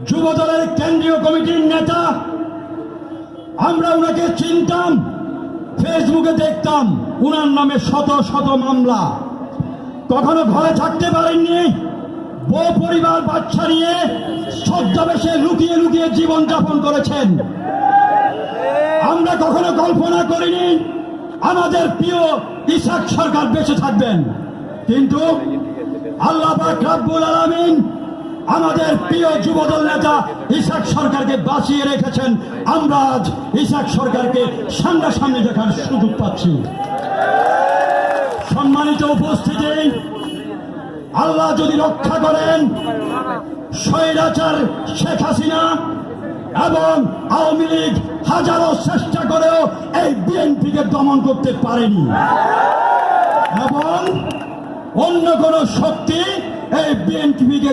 যুবদলের কেন্দ্রীয় কমিটির নেতা। আমরা উনাকে চিনতাম, ফেসবুকে দেখতাম উনার নামে শত শত মামলা। কখনো ঘরে থাকতে পারেননি, বউ পরিবার বাচ্চা নিয়ে ছদ্মবেশে লুকিয়ে লুকিয়ে জীবন যাপন করেছেন। আমরা কখনো কল্পনা করিনি আমাদের প্রিয় ইসহাক সরকার বেঁচে থাকবেন, কিন্তু আল্লাহ পাক রব্বুল আলামিন আমাদের প্রিয় যুবদল নেতা ইসহাক সরকারকে বাঁচিয়ে রেখেছেন। আমরা আজ ইসহাক সরকারকে সামনাসামনি দেখার সুযোগ পাচ্ছি। সম্মানিত উপস্থিতি, আল্লাহ যদি রক্ষা করেন, স্বৈরাচার শেখ হাসিনা এবং আওয়ামী লীগ হাজারো চেষ্টা করেও এই বিএনপিকে দমন করতে পারেনি, এবং অন্য কোন শক্তি এই বিএনপিকে